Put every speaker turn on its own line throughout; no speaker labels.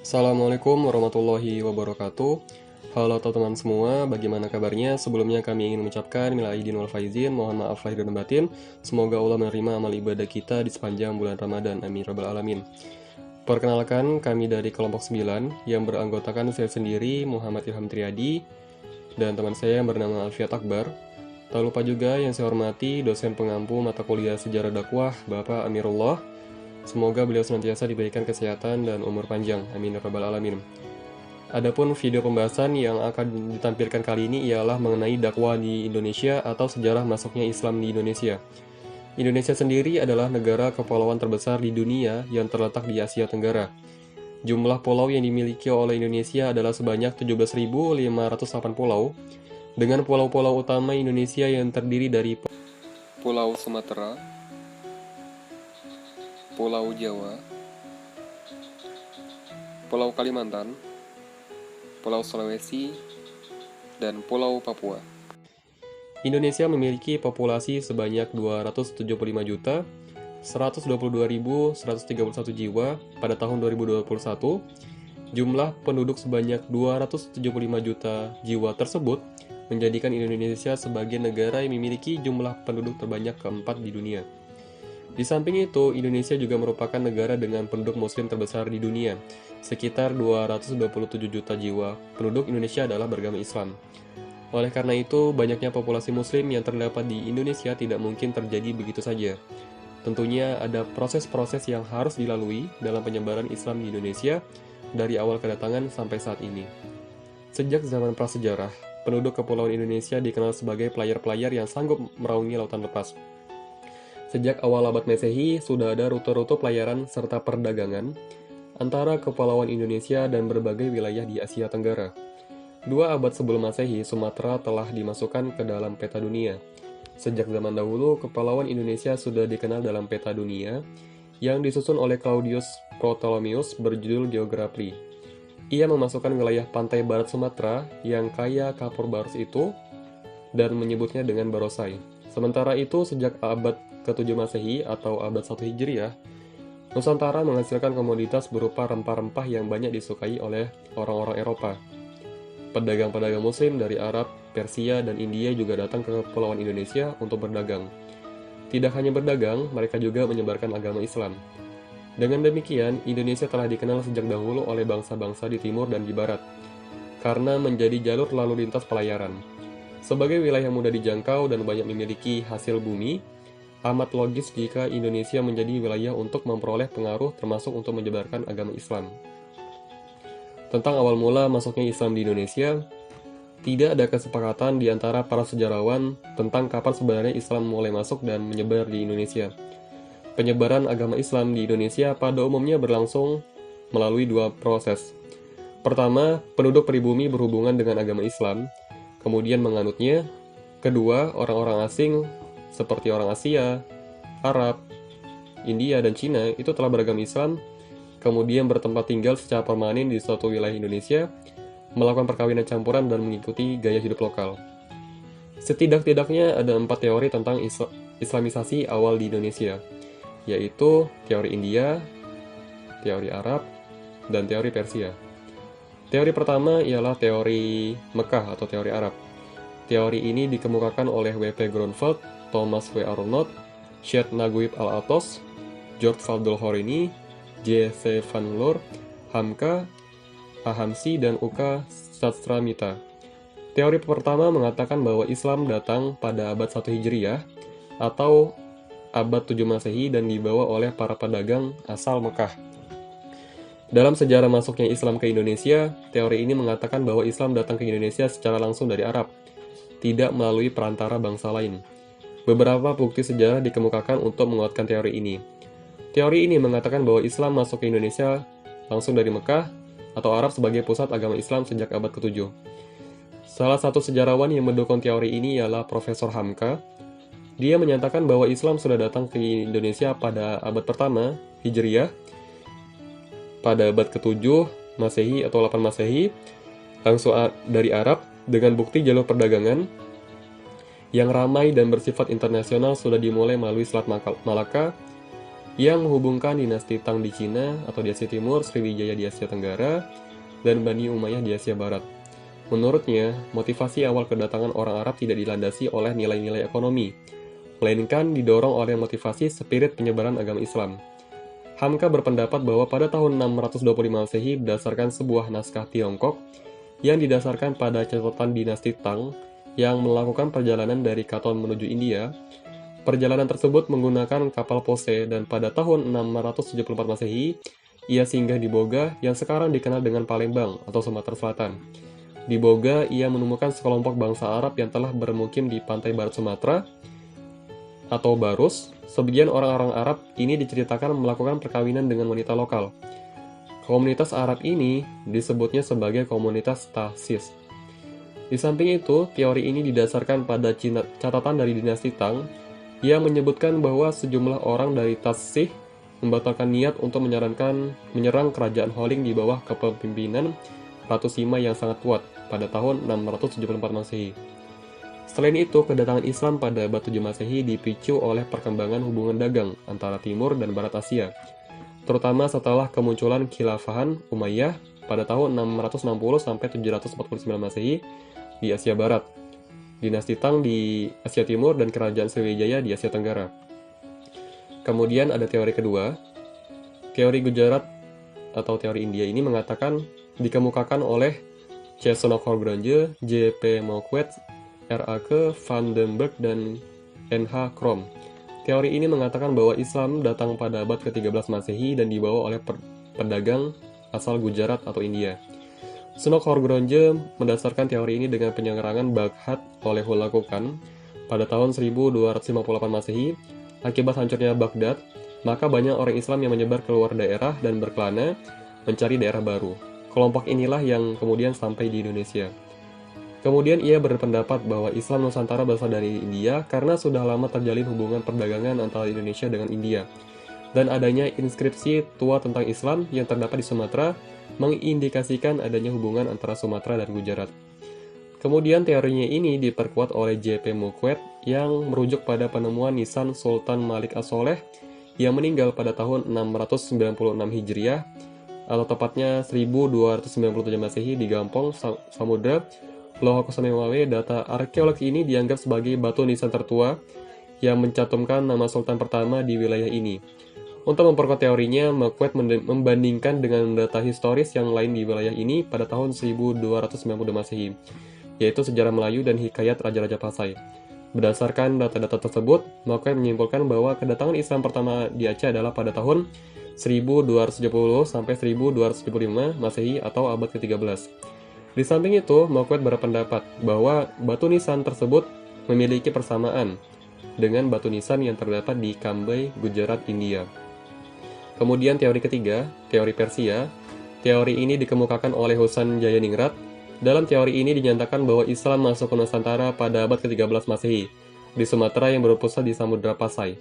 Assalamualaikum warahmatullahi wabarakatuh. Halo teman-teman semua, bagaimana kabarnya? Sebelumnya kami ingin mengucapkan minal aidin wal faizin, mohon maaf lahir dan batin. Semoga Allah menerima amal ibadah kita di sepanjang bulan Ramadan. Amin rabbal alamin. Perkenalkan, kami dari kelompok 9 yang beranggotakan saya sendiri, Muhammad Ilham Triadi, dan teman saya yang bernama Alfiat Akbar. Tak lupa juga yang saya hormati dosen pengampu mata kuliah sejarah dakwah, Bapak Amirullah. Semoga beliau senantiasa diberikan kesehatan dan umur panjang. Amin ya rabbal alamin. Adapun video pembahasan yang akan ditampilkan kali ini ialah mengenai dakwah di Indonesia atau sejarah masuknya Islam di Indonesia. Indonesia sendiri adalah negara kepulauan terbesar di dunia yang terletak di Asia Tenggara. Jumlah pulau yang dimiliki oleh Indonesia adalah sebanyak 17.508 pulau, dengan pulau-pulau utama Indonesia yang terdiri dari Pulau Sumatera, Pulau Jawa, Pulau Kalimantan, Pulau Sulawesi, dan Pulau Papua. Indonesia memiliki populasi sebanyak 275.122.131 jiwa pada tahun 2021. Jumlah penduduk sebanyak 275 juta jiwa tersebut menjadikan Indonesia sebagai negara yang memiliki jumlah penduduk terbanyak keempat di dunia. Di samping itu, Indonesia juga merupakan negara dengan penduduk muslim terbesar di dunia. Sekitar 227 juta jiwa penduduk Indonesia adalah beragama Islam. Oleh karena itu, banyaknya populasi muslim yang terdapat di Indonesia tidak mungkin terjadi begitu saja. Tentunya ada proses-proses yang harus dilalui dalam penyebaran Islam di Indonesia dari awal kedatangan sampai saat ini. Sejak zaman prasejarah, penduduk kepulauan Indonesia dikenal sebagai pelayar-pelayar yang sanggup meraungi lautan lepas. Sejak awal abad Masehi, sudah ada rute-rute pelayaran serta perdagangan antara kepulauan Indonesia dan berbagai wilayah di Asia Tenggara. 2 abad sebelum Masehi, Sumatera telah dimasukkan ke dalam peta dunia. Sejak zaman dahulu, kepulauan Indonesia sudah dikenal dalam peta dunia yang disusun oleh Claudius Ptolemaeus berjudul Geography. Ia memasukkan wilayah pantai barat Sumatera yang kaya kapur barus itu dan menyebutnya dengan Barosai. Sementara itu, sejak abad ke-7 Masehi atau abad 1 Hijriah, Nusantara menghasilkan komoditas berupa rempah-rempah yang banyak disukai oleh orang-orang Eropa. Pedagang-pedagang muslim dari Arab, Persia, dan India juga datang ke kepulauan Indonesia untuk berdagang. Tidak hanya berdagang, mereka juga menyebarkan agama Islam. Dengan demikian, Indonesia telah dikenal sejak dahulu oleh bangsa-bangsa di timur dan di barat, karena menjadi jalur lalu lintas pelayaran. Sebagai wilayah mudah dijangkau dan banyak memiliki hasil bumi, amat logis jika Indonesia menjadi wilayah untuk memperoleh pengaruh termasuk untuk menyebarkan agama Islam. Tentang awal mula masuknya Islam di Indonesia, tidak ada kesepakatan di antara para sejarawan tentang kapan sebenarnya Islam mulai masuk dan menyebar di Indonesia. Penyebaran agama Islam di Indonesia pada umumnya berlangsung melalui 2 proses. Pertama, penduduk pribumi berhubungan dengan agama Islam, kemudian menganutnya. Kedua, orang-orang asing seperti orang Asia, Arab, India, dan Cina itu telah beragama Islam, kemudian bertempat tinggal secara permanen di suatu wilayah Indonesia, melakukan perkawinan campuran dan mengikuti gaya hidup lokal. Setidak-tidaknya ada 4 teori tentang Islamisasi awal di Indonesia, yaitu teori India, teori Arab, dan teori Persia. Teori pertama ialah teori Mekah atau teori Arab. Teori ini dikemukakan oleh W.P. Grunfeld, Thomas W. Arnold, Syed Naguib Al-Atos, George Fadl Horini, J.C. Van Loor, Hamka Ahamsi, dan U.K. Sastramita. Teori pertama mengatakan bahwa Islam datang pada abad 1 Hijriah atau abad 7 Masehi dan dibawa oleh para pedagang asal Mekah. Dalam sejarah masuknya Islam ke Indonesia, teori ini mengatakan bahwa Islam datang ke Indonesia secara langsung dari Arab, tidak melalui perantara bangsa lain. Beberapa bukti sejarah dikemukakan untuk menguatkan teori ini. Teori ini mengatakan bahwa Islam masuk ke Indonesia langsung dari Mekah atau Arab sebagai pusat agama Islam sejak abad ke-7. Salah satu sejarawan yang mendukung teori ini ialah Profesor Hamka. Dia menyatakan bahwa Islam sudah datang ke Indonesia pada abad pertama Hijriah, pada abad ke-7 Masehi atau 8 Masehi, langsung dari Arab dengan bukti jalur perdagangan yang ramai dan bersifat internasional sudah dimulai melalui Selat Malaka, yang menghubungkan dinasti Tang di Cina atau di Asia Timur, Sriwijaya di Asia Tenggara, dan Bani Umayyah di Asia Barat. Menurutnya, motivasi awal kedatangan orang Arab tidak dilandasi oleh nilai-nilai ekonomi, melainkan didorong oleh motivasi spirit penyebaran agama Islam. Hamka berpendapat bahwa pada tahun 625 Masehi berdasarkan sebuah naskah Tiongkok yang didasarkan pada catatan dinasti Tang yang melakukan perjalanan dari Katon menuju India. Perjalanan tersebut menggunakan kapal Pose dan pada tahun 674 Masehi, ia singgah di Boga yang sekarang dikenal dengan Palembang atau Sumatera Selatan. Di Boga, ia menemukan sekelompok bangsa Arab yang telah bermukim di pantai barat Sumatera atau Barus. Sebagian orang-orang Arab ini diceritakan melakukan perkawinan dengan wanita lokal. Komunitas Arab ini disebutnya sebagai komunitas Tahsis. Di samping itu, teori ini didasarkan pada catatan dari dinasti Tang yang menyebutkan bahwa sejumlah orang dari Tahsis membatalkan niat untuk menyerang kerajaan Holing di bawah kepemimpinan Ratu Sima yang sangat kuat pada tahun 674 Masehi. Selain itu, kedatangan Islam pada abad 7 Masehi dipicu oleh perkembangan hubungan dagang antara Timur dan Barat Asia, terutama setelah kemunculan Khilafahan Umayyah pada tahun 660 sampai 749 Masehi di Asia Barat, dinasti Tang di Asia Timur, dan kerajaan Sriwijaya di Asia Tenggara. Kemudian ada teori kedua. Teori Gujarat atau teori India ini dikemukakan oleh C. Sonok-Horgronje, J. P. Moquet, R. A. K. Van den Berg, dan N. H. Krom. Teori ini mengatakan bahwa Islam datang pada abad ke-13 Masehi dan dibawa oleh pedagang asal Gujarat atau India. Sonok-Horgronje mendasarkan teori ini dengan penyerangan Baghdad oleh Hulagukan pada tahun 1258 Masehi. Akibat hancurnya Baghdad, maka banyak orang Islam yang menyebar keluar daerah dan berkelana mencari daerah baru. Kelompok inilah yang kemudian sampai di Indonesia. Kemudian ia berpendapat bahwa Islam Nusantara berasal dari India karena sudah lama terjalin hubungan perdagangan antara Indonesia dengan India. Dan adanya inskripsi tua tentang Islam yang terdapat di Sumatera mengindikasikan adanya hubungan antara Sumatera dan Gujarat. Kemudian teorinya ini diperkuat oleh J. P. Moquet yang merujuk pada penemuan nisan Sultan Malik As-Soleh yang meninggal pada tahun 696 Hijriah atau tepatnya 1297 Masehi di Gampong, Samudra, Loh Kusamewawe. Data arkeolog ini dianggap sebagai batu nisan tertua yang mencantumkan nama sultan pertama di wilayah ini. Untuk memperkuat teorinya, Moquet membandingkan dengan data historis yang lain di wilayah ini pada tahun 1292 Masehi, yaitu Sejarah Melayu dan Hikayat Raja-Raja Pasai. Berdasarkan data-data tersebut, Moquet menyimpulkan bahwa kedatangan Islam pertama di Aceh adalah pada tahun 1270 sampai 1275 Masehi atau abad ke-13. Di samping itu, Moquet berpendapat bahwa batu nisan tersebut memiliki persamaan dengan batu nisan yang terdapat di Cambay, Gujarat, India. Kemudian teori ketiga, teori Persia. Teori ini dikemukakan oleh Husain Jayaningrat. Dalam teori ini dinyatakan bahwa Islam masuk ke Nusantara pada abad ke-13 Masehi, di Sumatera yang berpusat di Samudra Pasai.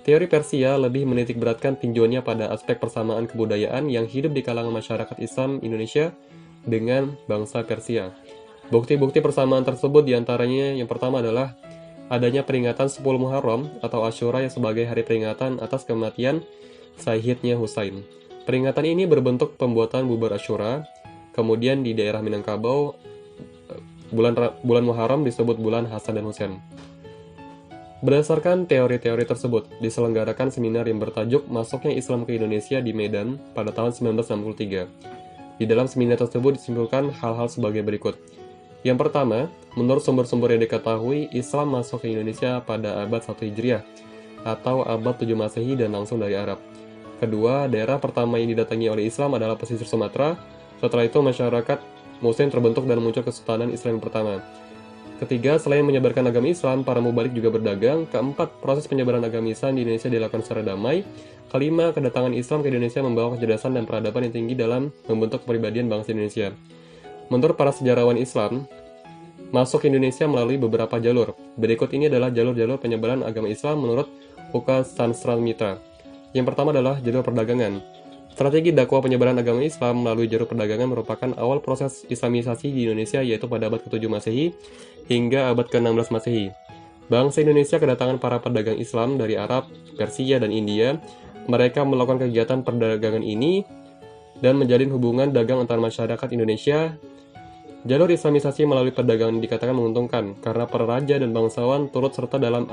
Teori Persia lebih menitikberatkan tinjauannya pada aspek persamaan kebudayaan yang hidup di kalangan masyarakat Islam Indonesia dengan bangsa Persia. Bukti-bukti persamaan tersebut diantaranya yang pertama adalah adanya peringatan 10 Muharram atau Asyura yang sebagai hari peringatan atas kematian Sayyidnya Husain. Peringatan ini berbentuk pembuatan bubur Asyura. Kemudian di daerah Minangkabau, bulan Muharram disebut bulan Hasan dan Husain. Berdasarkan teori-teori tersebut, diselenggarakan seminar yang bertajuk Masuknya Islam ke Indonesia di Medan pada tahun 1963. Di dalam seminar tersebut disimpulkan hal-hal sebagai berikut. Yang pertama, menurut sumber-sumber yang diketahui, Islam masuk ke Indonesia pada abad 1 Hijriah atau abad 7 Masehi dan langsung dari Arab. Kedua, daerah pertama yang didatangi oleh Islam adalah pesisir Sumatera. Setelah itu, masyarakat Muslim terbentuk dan muncul Kesultanan Islam yang pertama. Ketiga, selain menyebarkan agama Islam, para mubalik juga berdagang. Keempat, proses penyebaran agama Islam di Indonesia dilakukan secara damai. Kelima, kedatangan Islam ke Indonesia membawa kecerdasan dan peradaban yang tinggi dalam membentuk kepribadian bangsa Indonesia. Menurut para sejarawan Islam, masuk ke Indonesia melalui beberapa jalur. Berikut ini adalah jalur-jalur penyebaran agama Islam menurut Uka Sansramitra. Yang pertama adalah jalur perdagangan. Strategi dakwah penyebaran agama Islam melalui jalur perdagangan merupakan awal proses Islamisasi di Indonesia, yaitu pada abad ke-7 Masehi hingga abad ke-16 Masehi. Bangsa Indonesia kedatangan para pedagang Islam dari Arab, Persia, dan India Mereka melakukan kegiatan perdagangan ini dan menjalin hubungan dagang antar masyarakat Indonesia. Jalur Islamisasi melalui perdagangan dikatakan menguntungkan karena para raja dan bangsawan turut serta dalam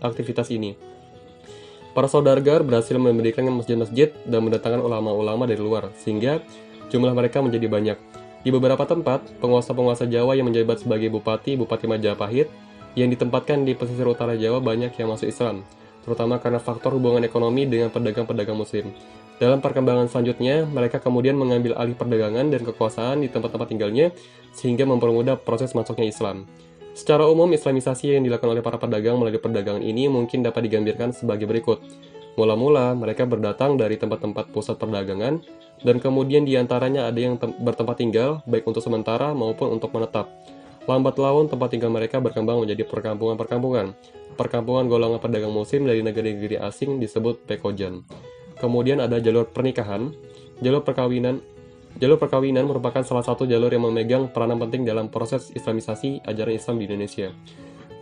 aktivitas ini. Para saudagar berhasil mendirikan masjid-masjid dan mendatangkan ulama-ulama dari luar, sehingga jumlah mereka menjadi banyak. Di beberapa tempat, penguasa-penguasa Jawa yang menjabat sebagai bupati Majapahit yang ditempatkan di pesisir utara Jawa banyak yang masuk Islam, terutama karena faktor hubungan ekonomi dengan pedagang-pedagang muslim. Dalam perkembangan selanjutnya, mereka kemudian mengambil alih perdagangan dan kekuasaan di tempat-tempat tinggalnya, sehingga mempermudah proses masuknya Islam. Secara umum, Islamisasi yang dilakukan oleh para pedagang melalui perdagangan ini mungkin dapat digambarkan sebagai berikut. Mula-mula, mereka berdatang dari tempat-tempat pusat perdagangan, dan kemudian diantaranya ada yang bertempat tinggal, baik untuk sementara maupun untuk menetap. Lambat laun, tempat tinggal mereka berkembang menjadi perkampungan-perkampungan. Perkampungan golongan pedagang muslim dari negeri-negeri asing disebut pekojan. Kemudian ada jalur pernikahan. Jalur perkawinan merupakan salah satu jalur yang memegang peranan penting dalam proses islamisasi ajaran Islam di Indonesia.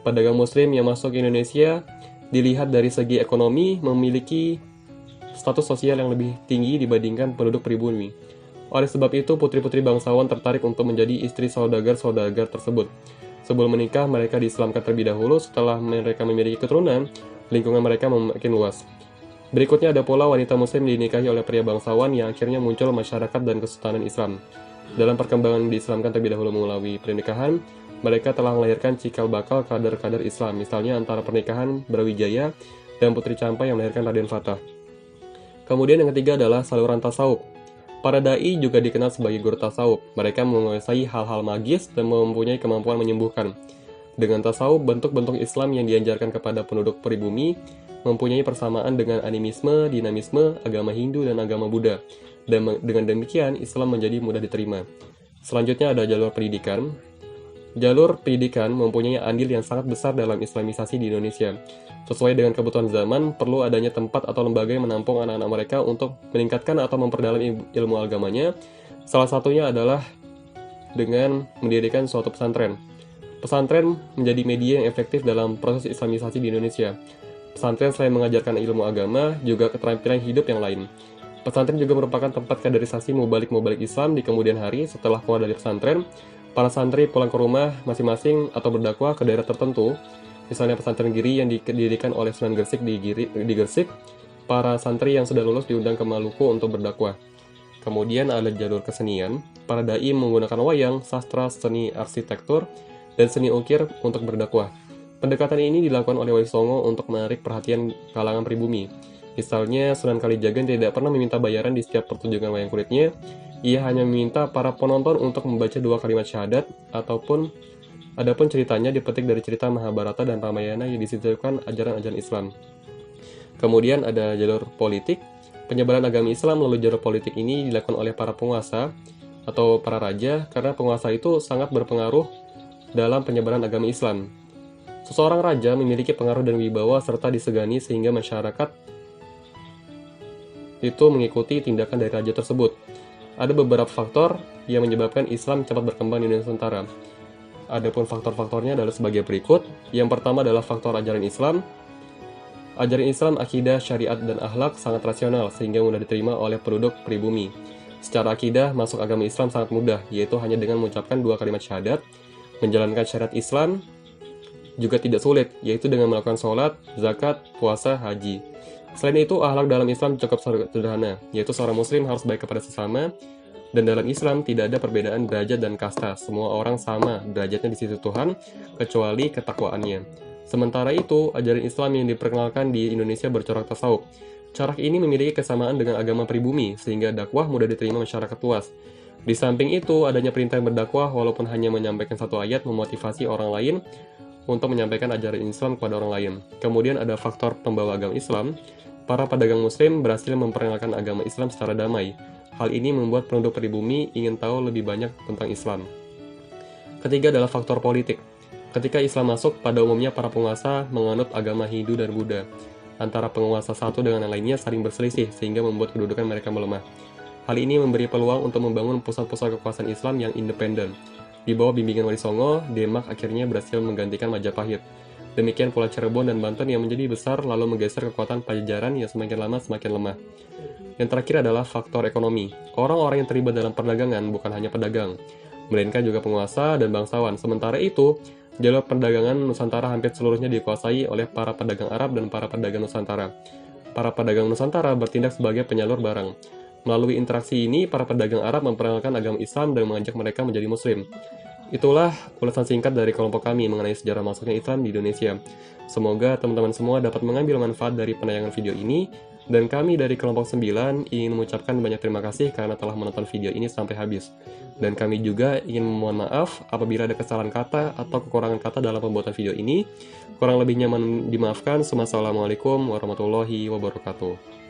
Pedagang muslim yang masuk ke Indonesia dilihat dari segi ekonomi memiliki status sosial yang lebih tinggi dibandingkan penduduk pribumi. Oleh sebab itu, putri-putri bangsawan tertarik untuk menjadi istri saudagar-saudagar tersebut. Sebelum menikah, mereka diislamkan terlebih dahulu. Setelah mereka memiliki keturunan, lingkungan mereka makin luas. Berikutnya ada pula wanita muslim dinikahi oleh pria bangsawan yang akhirnya muncul masyarakat dan kesultanan Islam. Dalam perkembangan diislamkan terlebih dahulu melalui pernikahan, mereka telah melahirkan cikal bakal kader-kader Islam, misalnya antara pernikahan Brawijaya dan Putri Campa yang melahirkan Raden Fatah. Kemudian yang ketiga adalah saluran tasawuf. Para dai juga dikenal sebagai guru tasawuf. Mereka menguasai hal-hal magis dan mempunyai kemampuan menyembuhkan. Dengan tasawuf, bentuk-bentuk Islam yang diajarkan kepada penduduk pribumi mempunyai persamaan dengan animisme, dinamisme, agama Hindu, dan agama Buddha. Dan dengan demikian, Islam menjadi mudah diterima. Selanjutnya ada jalur pendidikan. Jalur pendidikan mempunyai andil yang sangat besar dalam islamisasi di Indonesia. Sesuai dengan kebutuhan zaman, perlu adanya tempat atau lembaga yang menampung anak-anak mereka untuk meningkatkan atau memperdalam ilmu agamanya. Salah satunya adalah dengan mendirikan suatu pesantren. Pesantren menjadi media yang efektif dalam proses islamisasi di Indonesia. Pesantren selain mengajarkan ilmu agama, juga keterampilan hidup yang lain. Pesantren juga merupakan tempat kaderisasi mubalik-mubalik Islam di kemudian hari. Setelah keluar dari pesantren, para santri pulang ke rumah masing-masing atau berdakwah ke daerah tertentu. Misalnya pesantren Giri yang didirikan oleh Sunan Gresik di Gresik, para santri yang sudah lulus diundang ke Maluku untuk berdakwah. Kemudian ada jalur kesenian. Para dai menggunakan wayang, sastra, seni arsitektur, dan seni ukir untuk berdakwah. Pendekatan ini dilakukan oleh Wali Songo untuk menarik perhatian kalangan pribumi. Misalnya, Sunan Kalijaga tidak pernah meminta bayaran di setiap pertunjukan wayang kulitnya. Ia hanya meminta para penonton untuk membaca 2 kalimat syahadat, adapun ceritanya dipetik dari cerita Mahabharata dan Ramayana yang disisipkan ajaran-ajaran Islam. Kemudian ada jalur politik. Penyebaran agama Islam melalui jalur politik ini dilakukan oleh para penguasa atau para raja, karena penguasa itu sangat berpengaruh dalam penyebaran agama Islam. Seseorang raja memiliki pengaruh dan wibawa serta disegani sehingga masyarakat itu mengikuti tindakan dari raja tersebut. Ada beberapa faktor yang menyebabkan Islam cepat berkembang di Nusantara. Adapun faktor-faktornya adalah sebagai berikut. Yang pertama adalah faktor ajaran Islam. Ajaran Islam, akidah, syariat, dan akhlak sangat rasional sehingga mudah diterima oleh penduduk pribumi. Secara akidah, masuk agama Islam sangat mudah, yaitu hanya dengan mengucapkan 2 kalimat syahadat. Menjalankan syariat Islam juga tidak sulit, yaitu dengan melakukan sholat, zakat, puasa, haji. Selain itu, akhlak dalam Islam cukup sederhana, yaitu seorang muslim harus baik kepada sesama, dan dalam Islam tidak ada perbedaan derajat dan kasta. Semua orang sama derajatnya di sisi Tuhan, kecuali ketakwaannya. Sementara itu, ajaran Islam yang diperkenalkan di Indonesia bercorak tasawuf. Corak ini memiliki kesamaan dengan agama pribumi, sehingga dakwah mudah diterima masyarakat luas. Di samping itu, adanya perintah berdakwah walaupun hanya menyampaikan 1 ayat memotivasi orang lain untuk menyampaikan ajaran Islam kepada orang lain. Kemudian ada faktor pembawa agama Islam. Para pedagang muslim berhasil memperkenalkan agama Islam secara damai. Hal ini membuat penduduk pribumi ingin tahu lebih banyak tentang Islam. Ketiga adalah faktor politik. Ketika Islam masuk, pada umumnya para penguasa menganut agama Hindu dan Buddha. Antara penguasa satu dengan yang lainnya saling berselisih sehingga membuat kedudukan mereka melemah. Hal ini memberi peluang untuk membangun pusat-pusat kekuasaan Islam yang independen. Di bawah bimbingan Wali Songo, Demak akhirnya berhasil menggantikan Majapahit. Demikian pula Cirebon dan Banten yang menjadi besar lalu menggeser kekuatan Pajajaran yang semakin lama semakin lemah. Yang terakhir adalah faktor ekonomi. Orang-orang yang terlibat dalam perdagangan bukan hanya pedagang, melainkan juga penguasa dan bangsawan. Sementara itu, jalur perdagangan Nusantara hampir seluruhnya dikuasai oleh para pedagang Arab dan para pedagang Nusantara. Para pedagang Nusantara bertindak sebagai penyalur barang. Melalui interaksi ini, para pedagang Arab memperkenalkan agama Islam dan mengajak mereka menjadi Muslim. Itulah ulasan singkat dari kelompok kami mengenai sejarah masuknya Islam di Indonesia. Semoga teman-teman semua dapat mengambil manfaat dari penayangan video ini, dan kami dari kelompok 9 ingin mengucapkan banyak terima kasih karena telah menonton video ini sampai habis. Dan kami juga ingin memohon maaf apabila ada kesalahan kata atau kekurangan kata dalam pembuatan video ini. Kurang lebihnya mohon dimaafkan. Wassalamualaikum warahmatullahi wabarakatuh.